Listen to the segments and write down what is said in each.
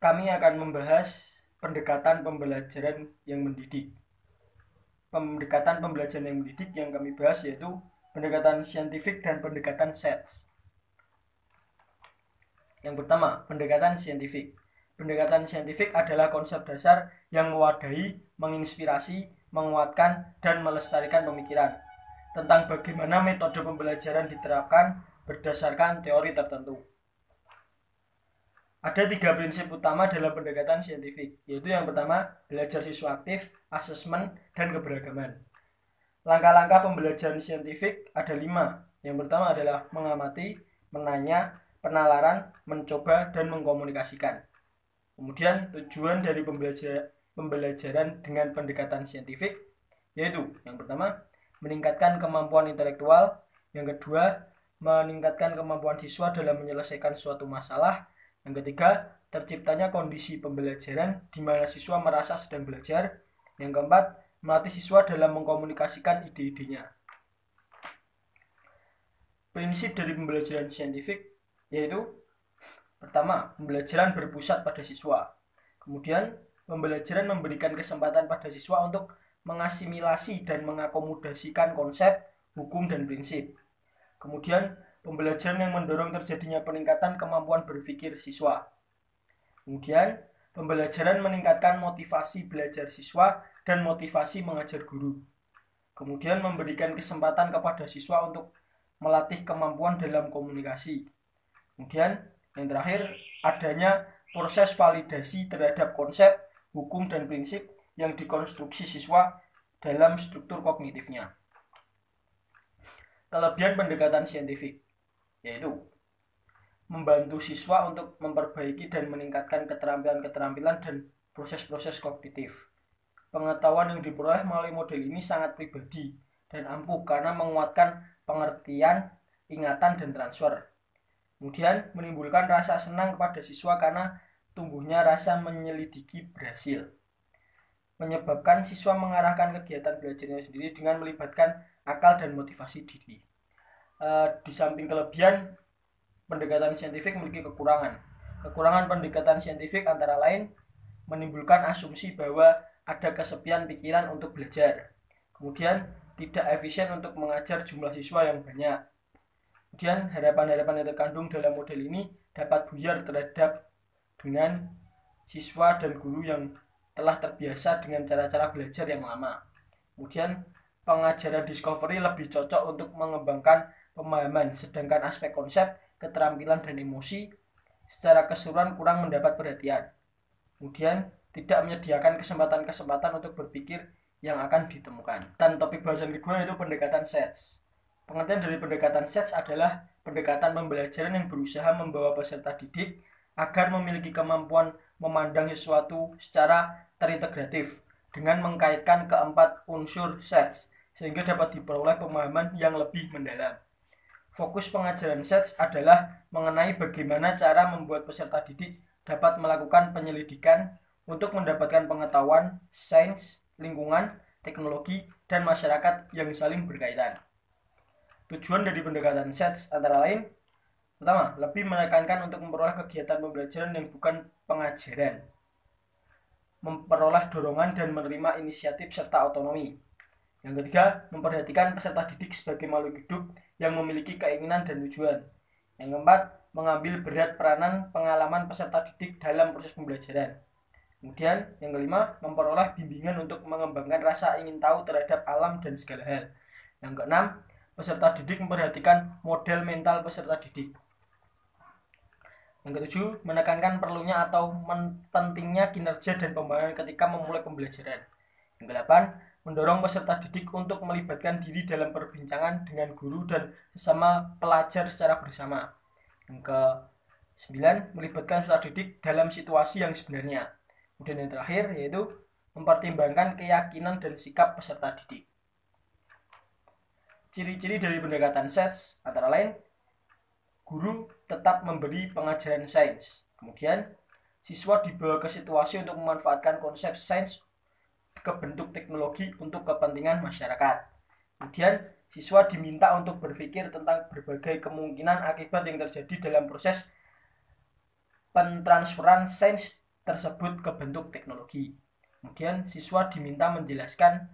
kami akan membahas pendekatan pembelajaran yang mendidik. Pendekatan pembelajaran yang mendidik yang kami bahas yaitu pendekatan saintifik dan pendekatan SETS. Yang pertama, pendekatan saintifik. Pendekatan saintifik adalah konsep dasar yang mewadahi, menginspirasi, menguatkan, dan melestarikan pemikiran tentang bagaimana metode pembelajaran diterapkan berdasarkan teori tertentu. Ada 3 prinsip utama dalam pendekatan saintifik, yaitu yang pertama, belajar siswa aktif, asesmen, dan keberagaman. Langkah-langkah pembelajaran saintifik ada 5. Yang pertama adalah mengamati, menanya, penalaran, mencoba, dan mengkomunikasikan. Kemudian tujuan dari pembelajaran dengan pendekatan saintifik yaitu yang pertama, meningkatkan kemampuan intelektual, yang kedua, meningkatkan kemampuan siswa dalam menyelesaikan suatu masalah, yang ketiga, terciptanya kondisi pembelajaran di mana siswa merasa sedang belajar, yang keempat, melatih siswa dalam mengkomunikasikan ide-idenya. Prinsip dari pembelajaran saintifik yaitu pertama, pembelajaran berpusat pada siswa. Kemudian, pembelajaran memberikan kesempatan pada siswa untuk mengasimilasi dan mengakomodasikan konsep, hukum, dan prinsip. Kemudian, pembelajaran yang mendorong terjadinya peningkatan kemampuan berpikir siswa. Kemudian, pembelajaran meningkatkan motivasi belajar siswa dan motivasi mengajar guru. Kemudian, memberikan kesempatan kepada siswa untuk melatih kemampuan dalam komunikasi. Kemudian, yang terakhir, adanya proses validasi terhadap konsep, hukum, dan prinsip yang dikonstruksi siswa dalam struktur kognitifnya. Kelebihan pendekatan saintifik yaitu membantu siswa untuk memperbaiki dan meningkatkan keterampilan-keterampilan dan proses-proses kognitif. Pengetahuan yang diperoleh melalui model ini sangat pribadi dan ampuh karena menguatkan pengertian, ingatan, dan transfer. Kemudian menimbulkan rasa senang kepada siswa karena tumbuhnya rasa menyelidiki berhasil. Menyebabkan siswa mengarahkan kegiatan belajarnya sendiri dengan melibatkan akal dan motivasi diri. Di samping kelebihan, pendekatan saintifik memiliki kekurangan. Kekurangan pendekatan saintifik antara lain menimbulkan asumsi bahwa ada kesepian pikiran untuk belajar. Kemudian tidak efisien untuk mengajar jumlah siswa yang banyak. Kemudian harapan-harapan yang terkandung dalam model ini dapat buyar terhadap dengan siswa dan guru yang telah terbiasa dengan cara-cara belajar yang lama. Kemudian pengajaran discovery lebih cocok untuk mengembangkan pemahaman, sedangkan aspek konsep, keterampilan, dan emosi secara keseluruhan kurang mendapat perhatian. Kemudian tidak menyediakan kesempatan-kesempatan untuk berpikir yang akan ditemukan. Dan topik bahasan kedua yaitu pendekatan SETS. Pengertian dari pendekatan SETS adalah pendekatan pembelajaran yang berusaha membawa peserta didik agar memiliki kemampuan memandang sesuatu secara terintegratif dengan mengkaitkan keempat unsur SETS sehingga dapat diperoleh pemahaman yang lebih mendalam. Fokus pengajaran SETS adalah mengenai bagaimana cara membuat peserta didik dapat melakukan penyelidikan untuk mendapatkan pengetahuan, sains, lingkungan, teknologi, dan masyarakat yang saling berkaitan. Tujuan dari pendekatan SETS antara lain, pertama, lebih menekankan untuk memperoleh kegiatan pembelajaran yang bukan pengajaran, memperoleh dorongan dan menerima inisiatif serta otonomi. Yang ketiga, memperhatikan peserta didik sebagai makhluk hidup yang memiliki keinginan dan tujuan. Yang keempat, mengambil berat peranan pengalaman peserta didik dalam proses pembelajaran. Kemudian, yang kelima, memperoleh bimbingan untuk mengembangkan rasa ingin tahu terhadap alam dan segala hal. Yang keenam, peserta didik memperhatikan model mental peserta didik. Yang ketujuh, menekankan perlunya atau pentingnya kinerja dan pembangunan ketika memulai pembelajaran. Yang kedelapan, mendorong peserta didik untuk melibatkan diri dalam perbincangan dengan guru dan sesama pelajar secara bersama. Yang ke-9, melibatkan peserta didik dalam situasi yang sebenarnya. Kemudian yang terakhir yaitu mempertimbangkan keyakinan dan sikap peserta didik. Ciri-ciri dari pendekatan SETS antara lain, guru tetap memberi pengajaran sains. Kemudian, siswa dibawa ke situasi untuk memanfaatkan konsep sains ke bentuk teknologi untuk kepentingan masyarakat. Kemudian, siswa diminta untuk berpikir tentang berbagai kemungkinan akibat yang terjadi dalam proses pentransferan sains tersebut ke bentuk teknologi. Kemudian siswa diminta menjelaskan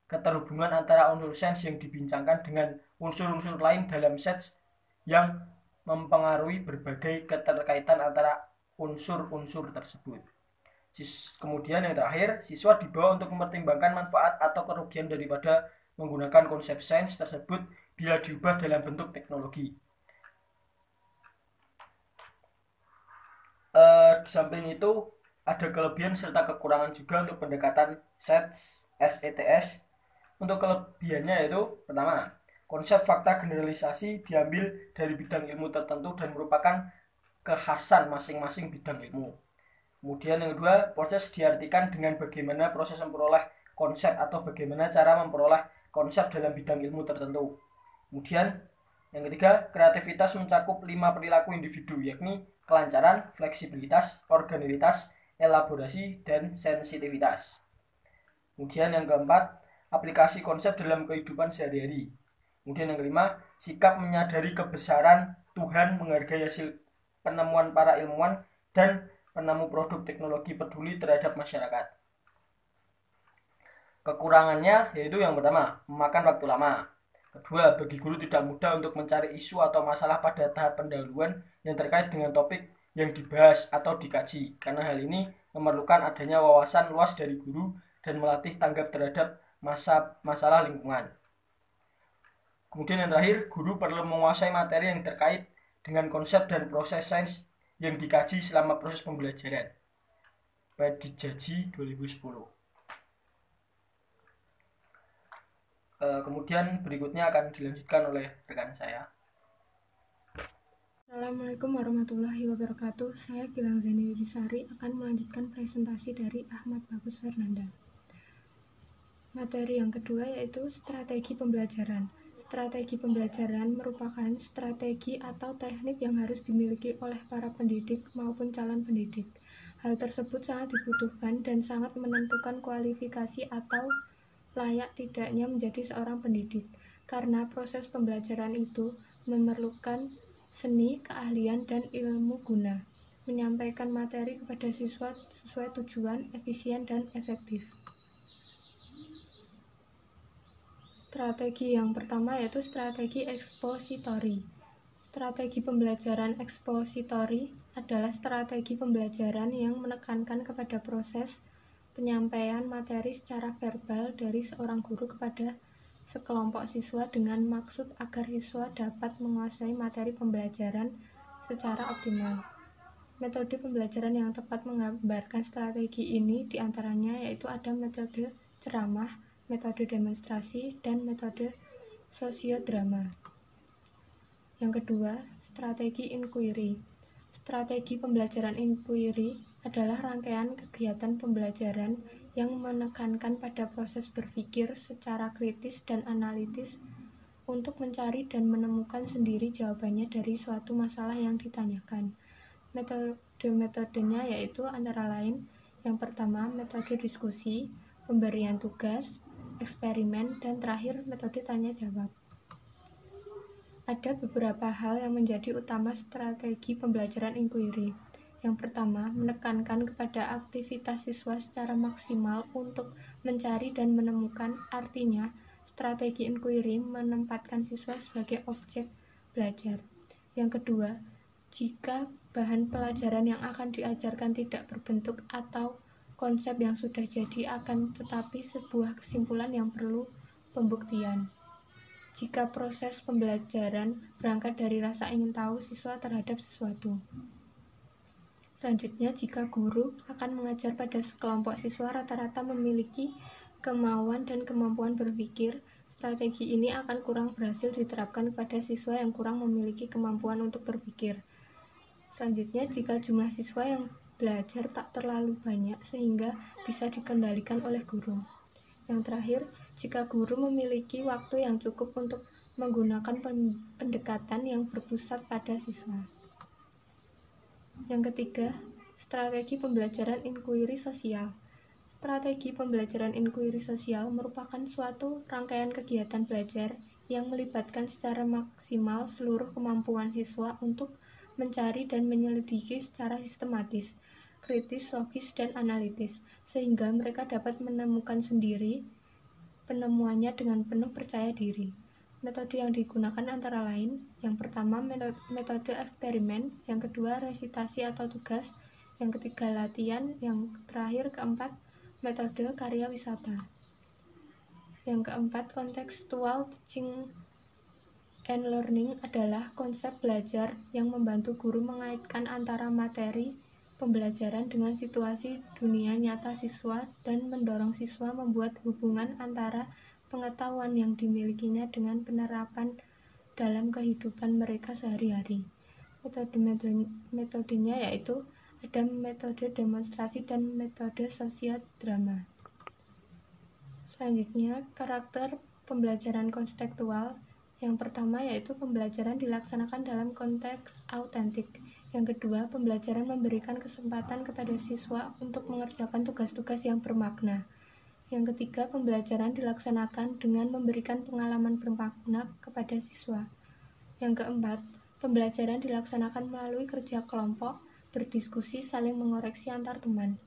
keterhubungan antara unsur sains yang dibincangkan dengan unsur-unsur lain dalam sets yang mempengaruhi berbagai keterkaitan antara unsur-unsur tersebut. Kemudian yang terakhir, siswa dibawa untuk mempertimbangkan manfaat atau kerugian daripada menggunakan konsep sains tersebut bila diubah dalam bentuk teknologi. Di samping itu ada kelebihan serta kekurangan juga untuk pendekatan SETS. Untuk kelebihannya yaitu pertama, konsep fakta generalisasi diambil dari bidang ilmu tertentu dan merupakan kekhasan masing-masing bidang ilmu. Kemudian yang kedua, proses diartikan dengan bagaimana proses memperoleh konsep atau bagaimana cara memperoleh konsep dalam bidang ilmu tertentu. Kemudian yang ketiga, kreativitas mencakup 5 perilaku individu, yakni kelancaran, fleksibilitas, originalitas, elaborasi, dan sensitivitas. Kemudian yang keempat, aplikasi konsep dalam kehidupan sehari-hari. Kemudian yang kelima, sikap menyadari kebesaran Tuhan, menghargai hasil penemuan para ilmuwan, dan penemu produk teknologi peduli terhadap masyarakat. Kekurangannya yaitu yang pertama, memakan waktu lama. Kedua, bagi guru tidak mudah untuk mencari isu atau masalah pada tahap pendahuluan yang terkait dengan topik yang dibahas atau dikaji, karena hal ini memerlukan adanya wawasan luas dari guru dan melatih tanggap terhadap masalah lingkungan. Kemudian yang terakhir, guru perlu menguasai materi yang terkait dengan konsep dan proses sains yang dikaji selama proses pembelajaran. PEDIJAJI 2010. Kemudian berikutnya akan dilanjutkan oleh rekan saya. Assalamualaikum warahmatullahi wabarakatuh. Saya Gilang Zeni Wibisari akan melanjutkan presentasi dari Ahmad Bagus Fernanda. Materi yang kedua yaitu strategi pembelajaran. Strategi pembelajaran merupakan strategi atau teknik yang harus dimiliki oleh para pendidik maupun calon pendidik. Hal tersebut sangat dibutuhkan dan sangat menentukan kualifikasi atau layak tidaknya menjadi seorang pendidik, karena proses pembelajaran itu memerlukan seni, keahlian, dan ilmu guna, menyampaikan materi kepada siswa sesuai tujuan, efisien, dan efektif. Strategi yang pertama yaitu strategi ekspositori. Strategi pembelajaran ekspositori adalah strategi pembelajaran yang menekankan kepada proses penyampaian materi secara verbal dari seorang guru kepada sekelompok siswa dengan maksud agar siswa dapat menguasai materi pembelajaran secara optimal. Metode pembelajaran yang tepat menggambarkan strategi ini diantaranya yaitu ada metode ceramah, metode demonstrasi, dan metode sosiodrama. Yang kedua, strategi inquiry. Strategi pembelajaran inquiry adalah rangkaian kegiatan pembelajaran yang menekankan pada proses berpikir secara kritis dan analitis untuk mencari dan menemukan sendiri jawabannya dari suatu masalah yang ditanyakan. Metode-metodenya yaitu antara lain yang pertama metode diskusi, pemberian tugas, eksperimen, dan terakhir metode tanya jawab. Ada beberapa hal yang menjadi utama strategi pembelajaran inquiry. Yang pertama, menekankan kepada aktivitas siswa secara maksimal untuk mencari dan menemukan. Artinya, strategi inquiry menempatkan siswa sebagai objek belajar. Yang kedua, jika bahan pelajaran yang akan diajarkan tidak berbentuk atau konsep yang sudah jadi akan tetapi sebuah kesimpulan yang perlu pembuktian. Jika proses pembelajaran berangkat dari rasa ingin tahu siswa terhadap sesuatu. Selanjutnya, jika guru akan mengajar pada sekelompok siswa rata-rata memiliki kemauan dan kemampuan berpikir, strategi ini akan kurang berhasil diterapkan pada siswa yang kurang memiliki kemampuan untuk berpikir. Selanjutnya, jika jumlah siswa yang belajar tak terlalu banyak sehingga bisa dikendalikan oleh guru. Yang terakhir, jika guru memiliki waktu yang cukup untuk menggunakan pendekatan yang berpusat pada siswa. Yang ketiga, strategi pembelajaran inquiry sosial. Strategi pembelajaran inquiry sosial merupakan suatu rangkaian kegiatan belajar yang melibatkan secara maksimal seluruh kemampuan siswa untuk mencari dan menyelidiki secara sistematis kritis, logis, dan analitis, sehingga mereka dapat menemukan sendiri penemuannya dengan penuh percaya diri. Metode yang digunakan antara lain, yang pertama metode eksperimen, yang kedua resitasi atau tugas, yang ketiga latihan, yang terakhir keempat metode karya wisata. Yang keempat, contextual teaching and learning adalah konsep belajar yang membantu guru mengaitkan antara materi pembelajaran dengan situasi dunia nyata siswa dan mendorong siswa membuat hubungan antara pengetahuan yang dimilikinya dengan penerapan dalam kehidupan mereka sehari-hari. Metodenya yaitu ada metode demonstrasi dan metode sosiodrama. Selanjutnya, karakter pembelajaran konstektual. Yang pertama yaitu pembelajaran dilaksanakan dalam konteks autentik. Yang kedua, pembelajaran memberikan kesempatan kepada siswa untuk mengerjakan tugas-tugas yang bermakna. Yang ketiga, pembelajaran dilaksanakan dengan memberikan pengalaman bermakna kepada siswa. Yang keempat, pembelajaran dilaksanakan melalui kerja kelompok, berdiskusi, saling mengoreksi antar teman.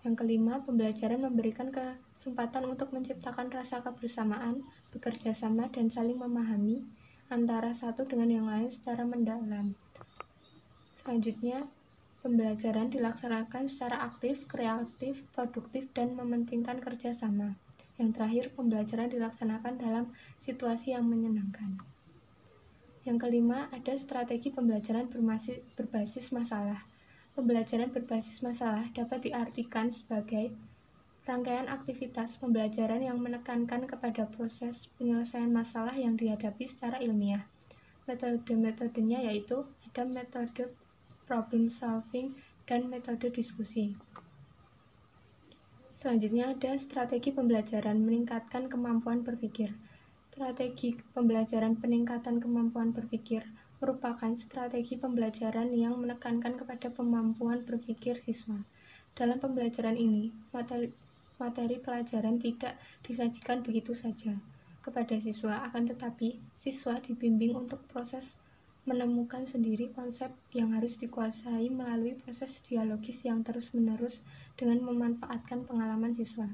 Yang kelima, pembelajaran memberikan kesempatan untuk menciptakan rasa kebersamaan, bekerja sama, dan saling memahami antara satu dengan yang lain secara mendalam. Selanjutnya, pembelajaran dilaksanakan secara aktif, kreatif, produktif, dan mementingkan kerjasama. Yang terakhir, pembelajaran dilaksanakan dalam situasi yang menyenangkan. Yang kelima, ada strategi pembelajaran berbasis masalah. Pembelajaran berbasis masalah dapat diartikan sebagai rangkaian aktivitas pembelajaran yang menekankan kepada proses penyelesaian masalah yang dihadapi secara ilmiah. Metode-metodenya yaitu ada metode problem solving dan metode diskusi. Selanjutnya ada strategi pembelajaran meningkatkan kemampuan berpikir. Strategi pembelajaran peningkatan kemampuan berpikir merupakan strategi pembelajaran yang menekankan kepada kemampuan berpikir siswa. Dalam pembelajaran ini, materi pelajaran tidak disajikan begitu saja kepada siswa, akan tetapi siswa dibimbing untuk proses menemukan sendiri konsep yang harus dikuasai melalui proses dialogis yang terus-menerus dengan memanfaatkan pengalaman siswa.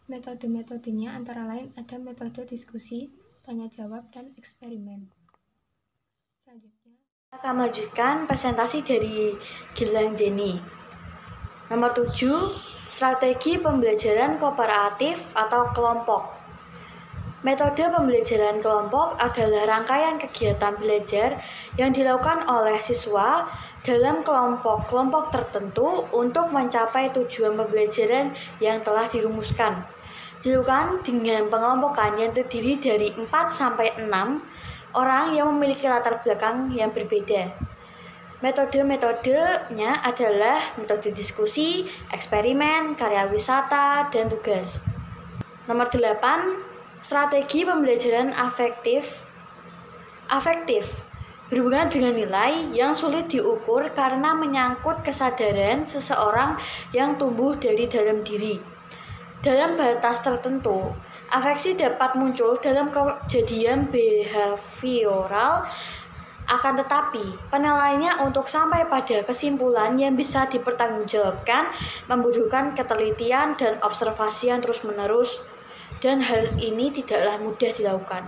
Metode-metodenya antara lain ada metode diskusi, tanya jawab, dan eksperimen. Selanjutnya, akan melanjutkan presentasi dari Gilang Jenny. Nomor 7, strategi pembelajaran kooperatif atau kelompok. Metode pembelajaran kelompok adalah rangkaian kegiatan belajar yang dilakukan oleh siswa dalam kelompok-kelompok tertentu untuk mencapai tujuan pembelajaran yang telah dirumuskan. Dilakukan dengan pengelompokan yang terdiri dari 4-6 orang yang memiliki latar belakang yang berbeda. Metode-metodenya adalah metode diskusi, eksperimen, karya wisata, dan tugas. Nomor 8, strategi pembelajaran afektif berhubungan dengan nilai yang sulit diukur karena menyangkut kesadaran seseorang yang tumbuh dari dalam diri. Dalam batas tertentu, afeksi dapat muncul dalam kejadian behavioral, akan tetapi penilaiannya untuk sampai pada kesimpulan yang bisa dipertanggungjawabkan membutuhkan ketelitian dan observasi yang terus-menerus, dan hal ini tidaklah mudah dilakukan.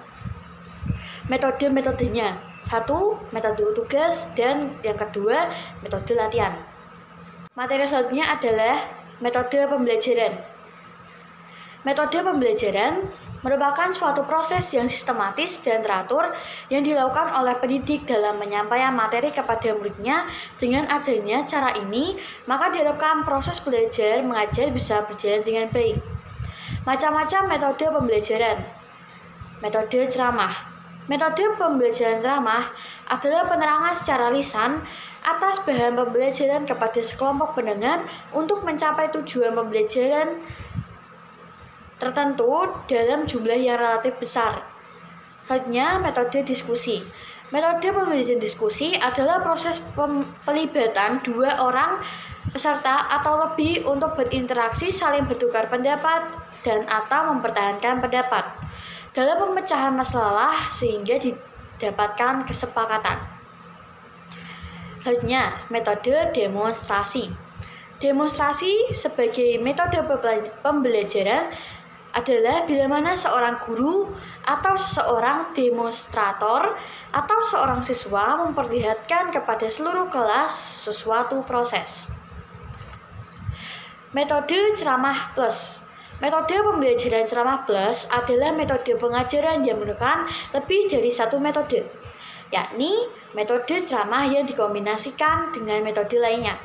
Metode-metodenya, 1. Metode tugas, dan yang kedua, metode latihan. Materi selanjutnya adalah metode pembelajaran. Metode pembelajaran merupakan suatu proses yang sistematis dan teratur yang dilakukan oleh pendidik dalam menyampaikan materi kepada muridnya. Dengan adanya cara ini, maka diharapkan proses belajar mengajar bisa berjalan dengan baik. Macam-macam metode pembelajaran. Metode ceramah. Metode pembelajaran ceramah adalah penerangan secara lisan atas bahan pembelajaran kepada sekelompok pendengar untuk mencapai tujuan pembelajaran tertentu dalam jumlah yang relatif besar. Selanjutnya, metode diskusi. Metode pembelajaran diskusi adalah proses pelibatan dua orang peserta atau lebih untuk berinteraksi, saling bertukar pendapat, dan atau mempertahankan pendapat dalam pemecahan masalah sehingga didapatkan kesepakatan. Selanjutnya, metode demonstrasi. Demonstrasi sebagai metode pembelajaran adalah bila mana seorang guru atau seseorang demonstrator atau seorang siswa memperlihatkan kepada seluruh kelas sesuatu proses. Metode ceramah plus. Metode pembelajaran ceramah plus adalah metode pengajaran yang menggunakan lebih dari satu metode, yakni metode ceramah yang dikombinasikan dengan metode lainnya.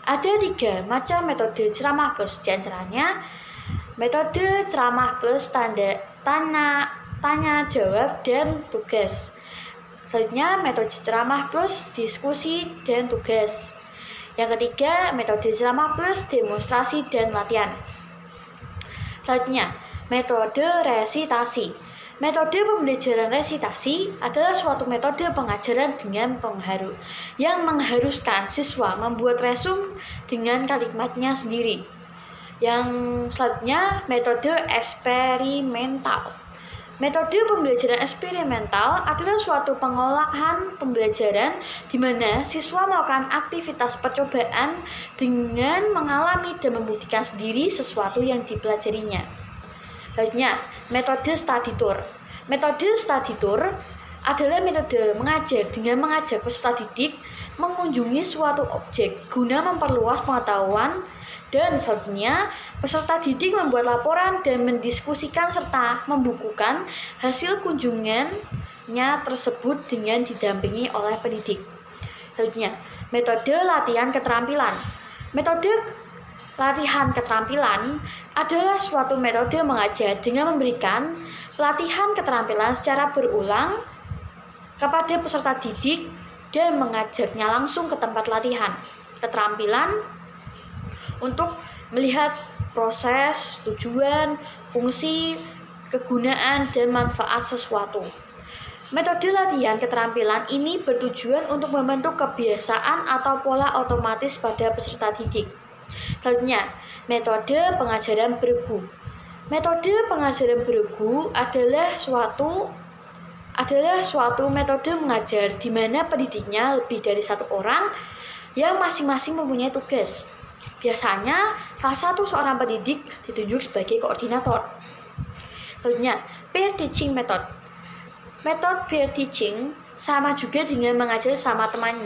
Ada 3 macam metode ceramah plus, diantaranya metode ceramah plus tanya jawab dan tugas. Selanjutnya metode ceramah plus diskusi dan tugas. Yang ketiga, metode ceramah plus demonstrasi dan latihan. Selanjutnya, metode resitasi. Metode pembelajaran resitasi adalah suatu metode pengajaran dengan yang mengharuskan siswa membuat resume dengan kalimatnya sendiri. Yang selanjutnya, metode eksperimental. Metode pembelajaran eksperimental adalah suatu pengolahan pembelajaran di mana siswa melakukan aktivitas percobaan dengan mengalami dan membuktikan sendiri sesuatu yang dipelajarinya. Selanjutnya, metode study tour. Metode study tour adalah metode mengajar dengan mengajak peserta didik mengunjungi suatu objek guna memperluas pengetahuan, dan selanjutnya peserta didik membuat laporan dan mendiskusikan serta membukukan hasil kunjungannya tersebut dengan didampingi oleh pendidik. Selanjutnya, metode latihan keterampilan. Metode latihan keterampilan adalah suatu metode mengajar dengan memberikan pelatihan keterampilan secara berulang kepada peserta didik dan mengajaknya langsung ke tempat latihan keterampilan untuk melihat proses, tujuan, fungsi, kegunaan, dan manfaat sesuatu. Metode latihan keterampilan ini bertujuan untuk membentuk kebiasaan atau pola otomatis pada peserta didik. Selanjutnya, metode pengajaran bergu. Metode pengajaran bergu adalah suatu metode mengajar di mana pendidiknya lebih dari satu orang yang masing-masing mempunyai tugas. Biasanya, salah satu seorang pendidik ditunjuk sebagai koordinator. Selanjutnya, peer teaching method. Metode peer teaching sama juga dengan mengajar sama teman,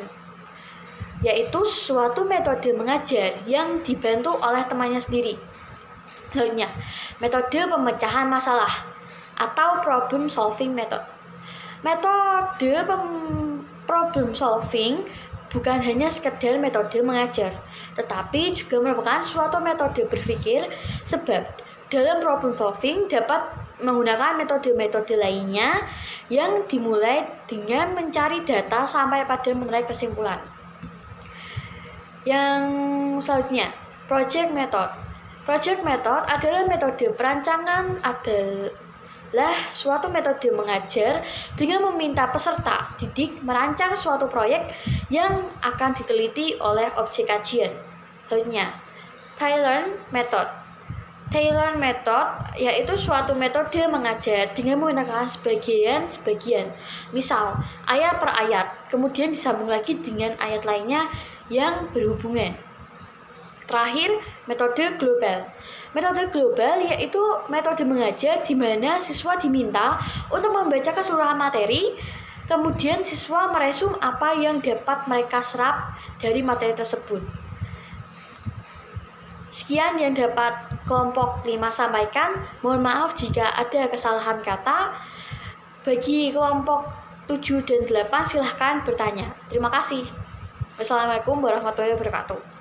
yaitu suatu metode mengajar yang dibantu oleh temannya sendiri. Selanjutnya, metode pemecahan masalah atau problem solving method. Metode problem solving bukan hanya sekedar metode mengajar, tetapi juga merupakan suatu metode berpikir, sebab dalam problem solving dapat menggunakan metode-metode lainnya yang dimulai dengan mencari data sampai pada menarik kesimpulan. Yang selanjutnya, project method. Project method adalah metode perancangan adalah suatu metode mengajar dengan meminta peserta didik merancang suatu proyek yang akan diteliti oleh objek kajian. Selanjutnya, Taylor method. Taylor method yaitu suatu metode mengajar dengan menggunakan sebagian, misal ayat per ayat, kemudian disambung lagi dengan ayat lainnya yang berhubungan. Terakhir, metode global. Metode global yaitu metode mengajar di mana siswa diminta untuk membaca keseluruhan materi, kemudian siswa meresum apa yang dapat mereka serap dari materi tersebut. Sekian yang dapat kelompok 5 sampaikan. Mohon maaf jika ada kesalahan kata. Bagi kelompok 7 dan 8 silahkan bertanya. Terima kasih. Wassalamualaikum warahmatullahi wabarakatuh.